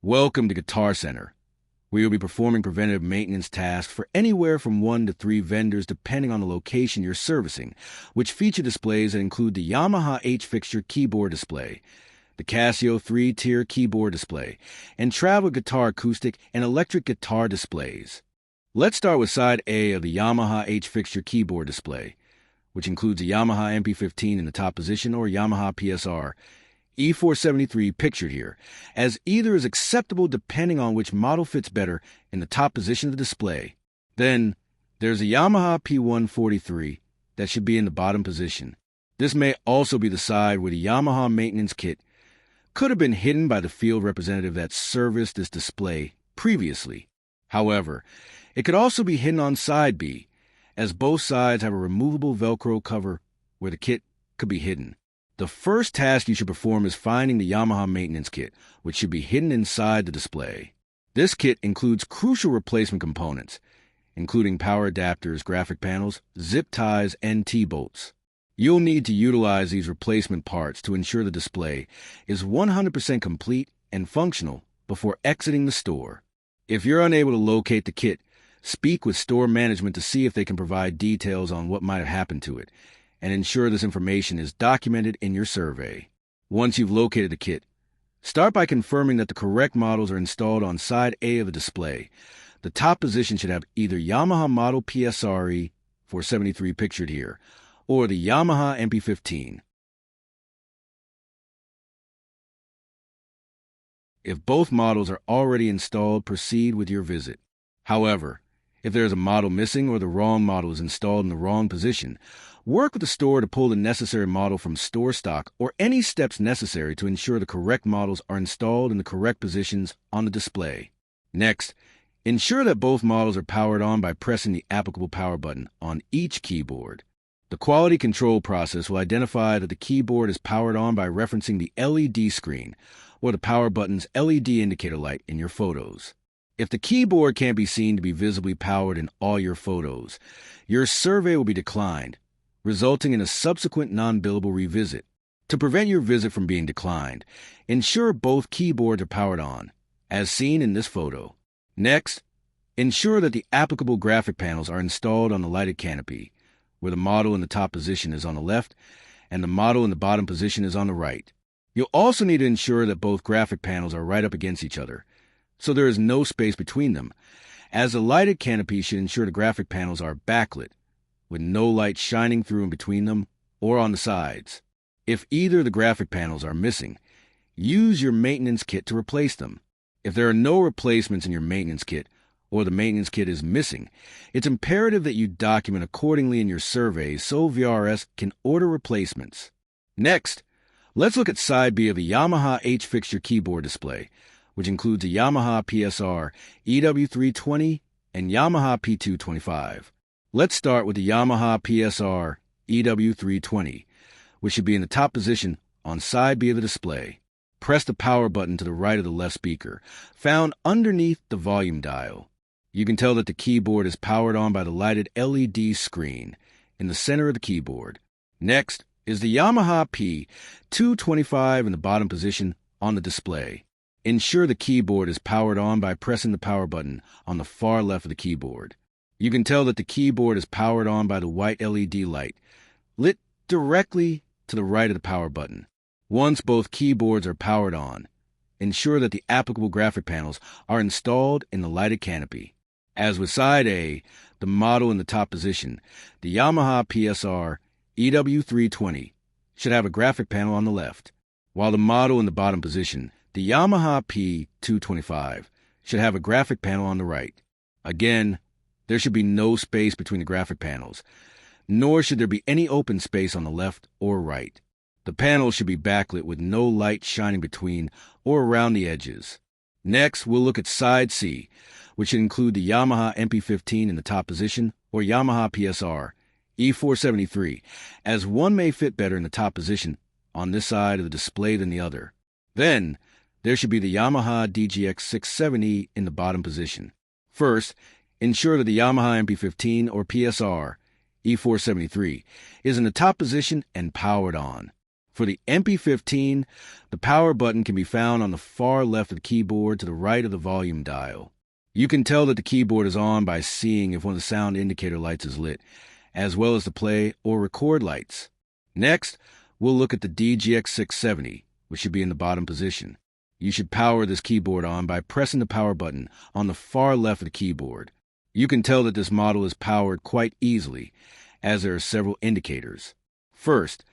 Welcome to Guitar Center, where you'll be performing preventative maintenance tasks for anywhere from 1 to 3 vendors depending on the location you're servicing, which feature displays that include the Yamaha H-Fixture keyboard display, the Casio 3-tier keyboard display, and travel guitar acoustic and electric guitar displays. Let's start with side A of the Yamaha H-Fixture keyboard display, which includes a Yamaha MP15 in the top position or Yamaha PSR, E473 pictured here, as either is acceptable depending on which model fits better in the top position of the display. Then, there's a Yamaha P143 that should be in the bottom position. This may also be the side where the Yamaha maintenance kit could have been hidden by the field representative that serviced this display previously. However, it could also be hidden on side B, as both sides have a removable Velcro cover where the kit could be hidden. The first task you should perform is finding the Yamaha maintenance kit, which should be hidden inside the display. This kit includes crucial replacement components, including power adapters, graphic panels, zip ties, and T-bolts. You'll need to utilize these replacement parts to ensure the display is 100% complete and functional before exiting the store. If you're unable to locate the kit, speak with store management to see if they can provide details on what might have happened to it, and ensure this information is documented in your survey. Once you've located the kit, start by confirming that the correct models are installed on side A of the display. The top position should have either Yamaha model PSRE 473 pictured here, or the Yamaha MP15. If both models are already installed, proceed with your visit. However, if there is a model missing or the wrong model is installed in the wrong position, work with the store to pull the necessary model from store stock or any steps necessary to ensure the correct models are installed in the correct positions on the display. Next, ensure that both models are powered on by pressing the applicable power button on each keyboard. The quality control process will identify that the keyboard is powered on by referencing the LED screen or the power button's LED indicator light in your photos. If the keyboard can't be seen to be visibly powered in all your photos, your survey will be declined, resulting in a subsequent non-billable revisit. To prevent your visit from being declined, ensure both keyboards are powered on, as seen in this photo. Next, ensure that the applicable graphic panels are installed on the lighted canopy, where the model in the top position is on the left and the model in the bottom position is on the right. You'll also need to ensure that both graphic panels are right up against each other, so there is no space between them, as the lighted canopy should ensure the graphic panels are backlit, with no light shining through in between them or on the sides. If either of the graphic panels are missing, use your maintenance kit to replace them. If there are no replacements in your maintenance kit, or the maintenance kit is missing, it's imperative that you document accordingly in your surveys so VRS can order replacements. Next, let's look at side B of the Yamaha H-Fixture keyboard display, which includes a Yamaha PSR EW320 and Yamaha P225. Let's start with the Yamaha PSR EW320, which should be in the top position on side B of the display. Press the power button to the right of the left speaker, found underneath the volume dial. You can tell that the keyboard is powered on by the lighted LED screen in the center of the keyboard. Next is the Yamaha P225 in the bottom position on the display. Ensure the keyboard is powered on by pressing the power button on the far left of the keyboard. You can tell that the keyboard is powered on by the white LED light, lit directly to the right of the power button. Once both keyboards are powered on, ensure that the applicable graphic panels are installed in the lighted canopy. As with side A, the model in the top position, the Yamaha PSR EW320, should have a graphic panel on the left, while the model in the bottom position, the Yamaha P225, should have a graphic panel on the right. Again, there should be no space between the graphic panels, nor should there be any open space on the left or right. The panels should be backlit with no light shining between or around the edges. Next, we'll look at side C, which should include the Yamaha MP15 in the top position or Yamaha PSR E473, as one may fit better in the top position on this side of the display than the other. Then, there should be the Yamaha DGX 670 in the bottom position. First, ensure that the Yamaha MP15 or PSR E473 is in the top position and powered on. For the MP15, the power button can be found on the far left of the keyboard to the right of the volume dial. You can tell that the keyboard is on by seeing if one of the sound indicator lights is lit, as well as the play or record lights. Next, we'll look at the DGX670, which should be in the bottom position. You should power this keyboard on by pressing the power button on the far left of the keyboard. You can tell that this model is powered quite easily, as there are several indicators. First,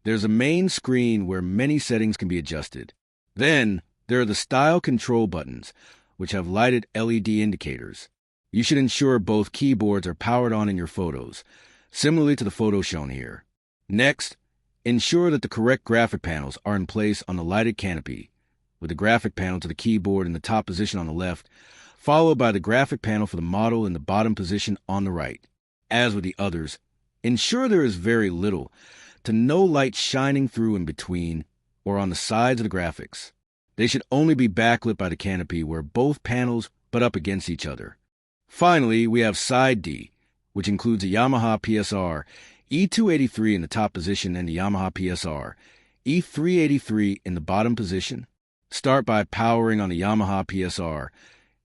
there's a main screen where many settings can be adjusted. Then, there are the style control buttons, which have lighted LED indicators. You should ensure both keyboards are powered on in your photos, similarly to the photo shown here. Next, ensure that the correct graphic panels are in place on the lighted canopy, with the graphic panel to the keyboard in the top position on the left, followed by the graphic panel for the model in the bottom position on the right. As with the others, ensure there is very little to no light shining through in between or on the sides of the graphics. They should only be backlit by the canopy where both panels butt up against each other. Finally, we have Side D, which includes a Yamaha PSR E283 in the top position and the Yamaha PSR E383 in the bottom position. Start by powering on the Yamaha PSR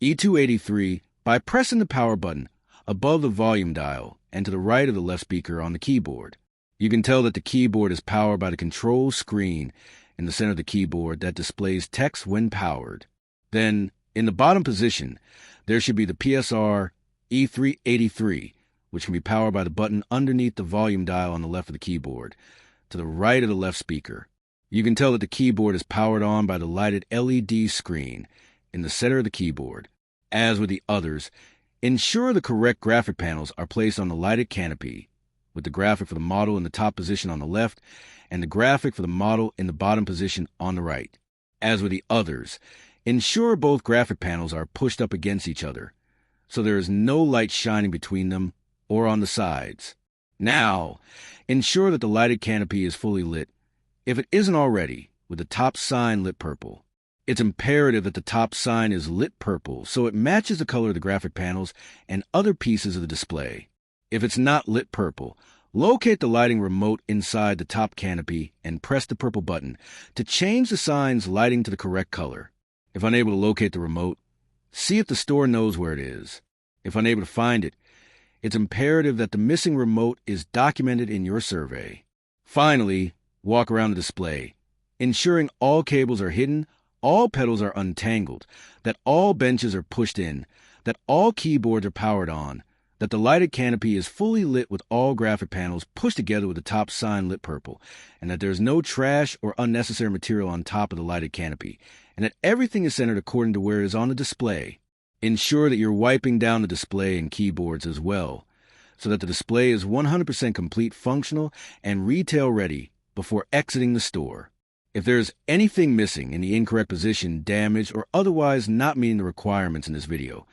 E283 by pressing the power button above the volume dial and to the right of the left speaker on the keyboard. You can tell that the keyboard is powered by the control screen in the center of the keyboard that displays text when powered. Then, in the bottom position, there should be the PSR E383, which can be powered by the button underneath the volume dial on the left of the keyboard, to the right of the left speaker. You can tell that the keyboard is powered on by the lighted LED screen in the center of the keyboard. As with the others, ensure the correct graphic panels are placed on the lighted canopy, with the graphic for the model in the top position on the left and the graphic for the model in the bottom position on the right. As with the others, ensure both graphic panels are pushed up against each other, so there is no light shining between them or on the sides. Now, ensure that the lighted canopy is fully lit, if it isn't already, with the top sign lit purple. It's imperative that the top sign is lit purple so it matches the color of the graphic panels and other pieces of the display. If it's not lit purple, locate the lighting remote inside the top canopy and press the purple button to change the sign's lighting to the correct color. If unable to locate the remote, see if the store knows where it is. If unable to find it, it's imperative that the missing remote is documented in your survey. Finally, walk around the display, ensuring all cables are hidden, all pedals are untangled, that all benches are pushed in, that all keyboards are powered on, that the lighted canopy is fully lit with all graphic panels pushed together with the top sign lit purple, and that there is no trash or unnecessary material on top of the lighted canopy, and that everything is centered according to where it is on the display. Ensure that you're wiping down the display and keyboards as well, so that the display is 100% complete, functional, and retail ready before exiting the store. If there is anything missing in the incorrect position, damaged, or otherwise not meeting the requirements in this video,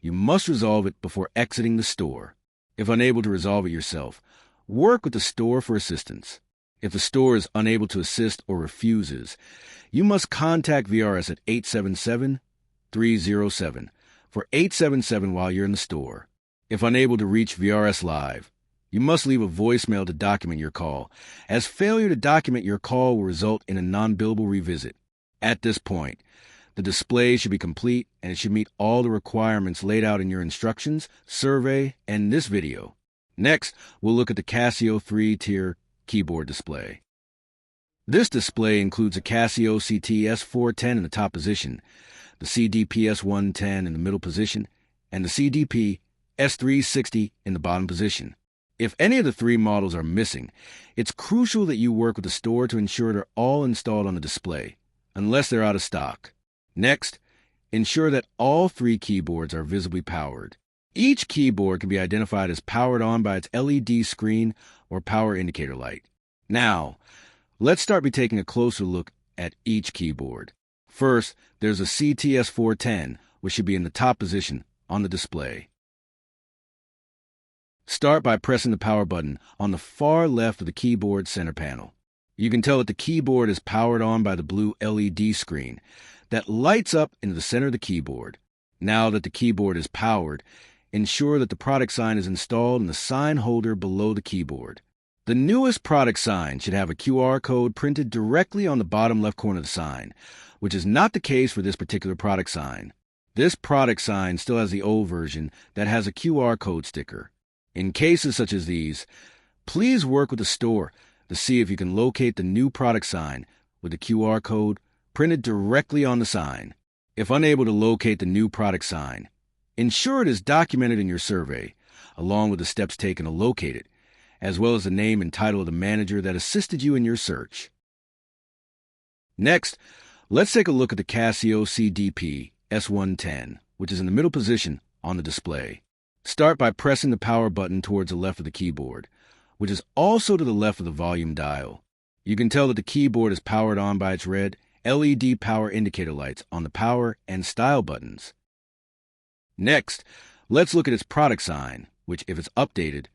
you must resolve it before exiting the store. If unable to resolve it yourself, work with the store for assistance. If the store is unable to assist or refuses, you must contact VRS at 877-307 for 877 while you're in the store. If unable to reach VRS Live, you must leave a voicemail to document your call, as failure to document your call will result in a non-billable revisit. At this point, the display should be complete and it should meet all the requirements laid out in your instructions, survey, and this video. Next, we'll look at the Casio 3-tier keyboard display. This display includes a Casio CT S410 in the top position, the CDP S110 in the middle position, and the CDP S360 in the bottom position. If any of the three models are missing, it's crucial that you work with the store to ensure they're all installed on the display, unless they're out of stock. Next, ensure that all three keyboards are visibly powered. Each keyboard can be identified as powered on by its LED screen or power indicator light. Now, let's start by taking a closer look at each keyboard. First, there's a CTS410, which should be in the top position on the display. Start by pressing the power button on the far left of the keyboard center panel. You can tell that the keyboard is powered on by the blue LED screen that lights up into the center of the keyboard. Now that the keyboard is powered, ensure that the product sign is installed in the sign holder below the keyboard. The The newest product sign should have a QR code printed directly on the bottom left corner of the sign, which is not the case for this particular product sign. This product sign still has the old version that has a QR code sticker. In cases such as these, please work with the store to see if you can locate the new product sign with the QR code printed directly on the sign. If unable to locate the new product sign, ensure it is documented in your survey, along with the steps taken to locate it, as well as the name and title of the manager that assisted you in your search. Next, let's take a look at the Casio CDP S110, which is in the middle position on the display. Start by pressing the power button towards the left of the keyboard, which is also to the left of the volume dial. You can tell that the keyboard is powered on by its red LED power indicator lights on the power and style buttons. Next, let's look at its product sign, which, if it's updated,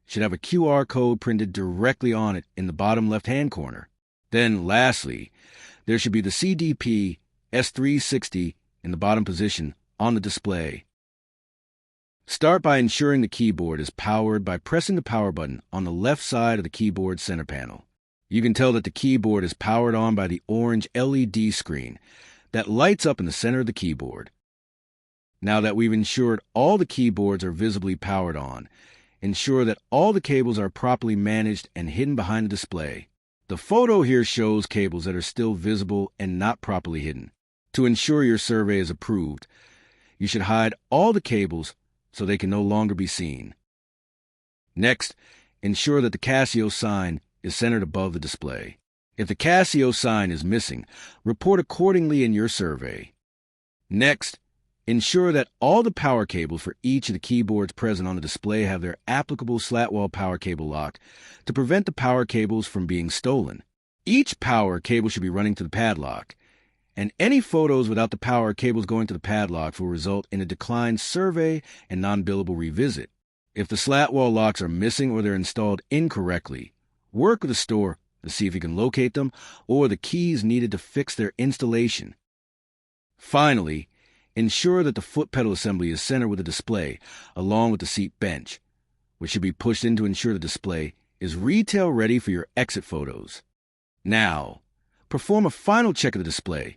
should have a QR code printed directly on it in the bottom left-hand corner. Then, lastly, there should be the CDP S360 in the bottom position on the display. Start by ensuring the keyboard is powered by pressing the power button on the left side of the keyboard center panel. You can tell that the keyboard is powered on by the orange LED screen that lights up in the center of the keyboard. Now that we've ensured all the keyboards are visibly powered on, ensure that all the cables are properly managed and hidden behind the display. The photo here shows cables that are still visible and not properly hidden. To ensure your survey is approved, you should hide all the cables so they can no longer be seen. Next, ensure that the Casio sign is centered above the display. If the Casio sign is missing, report accordingly in your survey. Next, ensure that all the power cables for each of the keyboards present on the display have their applicable slat-wall power cable lock to prevent the power cables from being stolen. Each power cable should be running to the padlock, and any photos without the power cables going to the padlock will result in a declined survey and non-billable revisit. If the slat-wall locks are missing or they're installed incorrectly, work with the store to see if you can locate them or the keys needed to fix their installation. Finally, ensure that the foot pedal assembly is centered with the display, along with the seat bench, which should be pushed in to ensure the display is retail ready for your exit photos. Now, perform a final check of the display,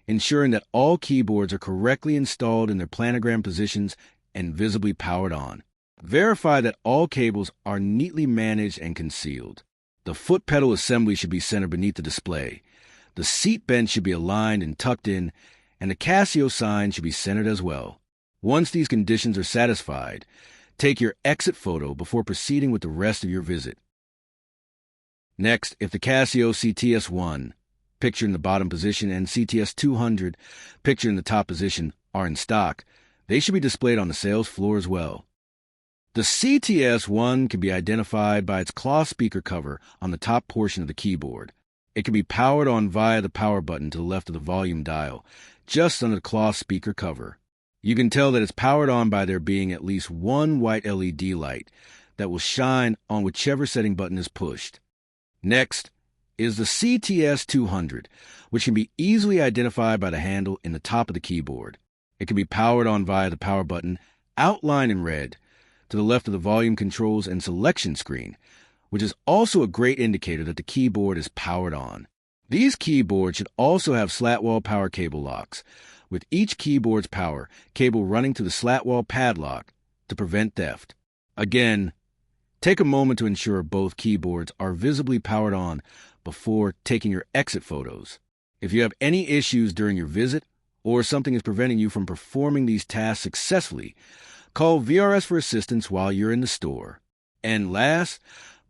ensuring that all keyboards are correctly installed in their planogram positions and visibly powered on. Verify that all cables are neatly managed and concealed. The foot pedal assembly should be centered beneath the display. The seat bench should be aligned and tucked in, and the Casio sign should be centered as well. Once these conditions are satisfied, take your exit photo before proceeding with the rest of your visit. Next, if the Casio CTS1, pictured in the bottom position, and CTS200, pictured in the top position, are in stock, they should be displayed on the sales floor as well. The CTS1 can be identified by its cloth speaker cover on the top portion of the keyboard. It can be powered on via the power button to the left of the volume dial, just under the cloth speaker cover. You can tell that it's powered on by there being at least one white LED light that will shine on whichever setting button is pushed. Next is the CTS200, which can be easily identified by the handle in the top of the keyboard. It can be powered on via the power button, outlined in red, to the left of the volume controls and selection screen, which is also a great indicator that the keyboard is powered on. These keyboards should also have slat-wall power cable locks, with each keyboard's power cable running to the slat-wall padlock to prevent theft. Again, take a moment to ensure both keyboards are visibly powered on before taking your exit photos. If you have any issues during your visit or something is preventing you from performing these tasks successfully, call VRS for assistance while you're in the store. And last,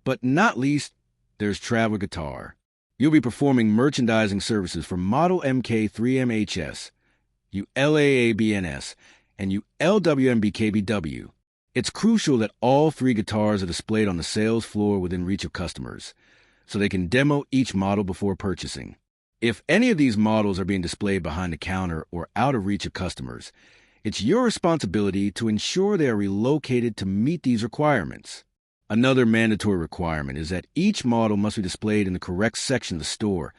but not least, there's Traveler Guitar. You'll be performing merchandising services for Model MK3MHS, ULAABNS, and ULWMBKBW. It's crucial that all three guitars are displayed on the sales floor within reach of customers, so they can demo each model before purchasing. If any of these models are being displayed behind the counter or out of reach of customers, it's your responsibility to ensure they are relocated to meet these requirements. Another mandatory requirement is that each model must be displayed in the correct section of the store,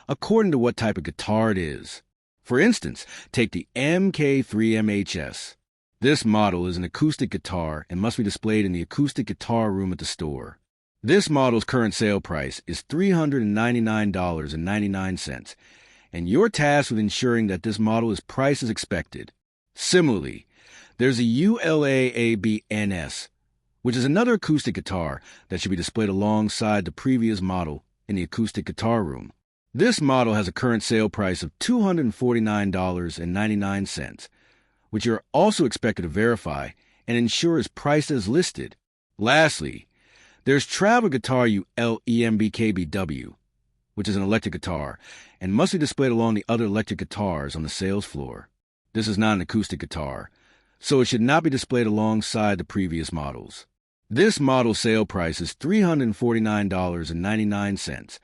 according to what type of guitar it is. For instance, take the MK3MHS. This model is an acoustic guitar and must be displayed in the acoustic guitar room at the store. This model's current sale price is $399.99, and you're tasked with ensuring that this model is priced as expected. Similarly, there's a ULA-AB-NS, which is another acoustic guitar that should be displayed alongside the previous model in the acoustic guitar room. This model has a current sale price of $249.99, which you're also expected to verify and ensure is priced as listed. Lastly, there's Travel Guitar UL-EMBKBW, which is an electric guitar and must be displayed along the other electric guitars on the sales floor. This is not an acoustic guitar, so it should not be displayed alongside the previous models. This model's sale price is $349.99,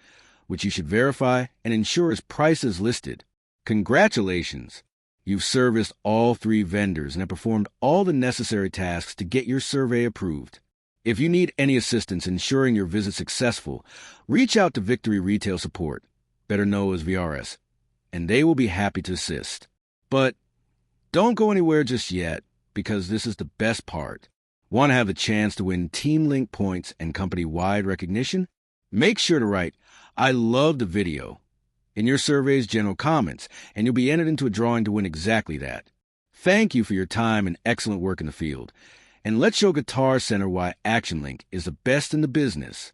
which you should verify and ensure is priced as listed. Congratulations! You've serviced all 3 vendors and have performed all the necessary tasks to get your survey approved. If you need any assistance ensuring your visit successful, reach out to Victory Retail Support, better known as VRS, and they will be happy to assist. But don't go anywhere just yet, because this is the best part. Want to have the chance to win TeamLink points and company-wide recognition? Make sure to write, "I love the video," in your survey's general comments, and you'll be entered into a drawing to win exactly that. Thank you for your time and excellent work in the field. And let's show Guitar Center why ActionLink is the best in the business.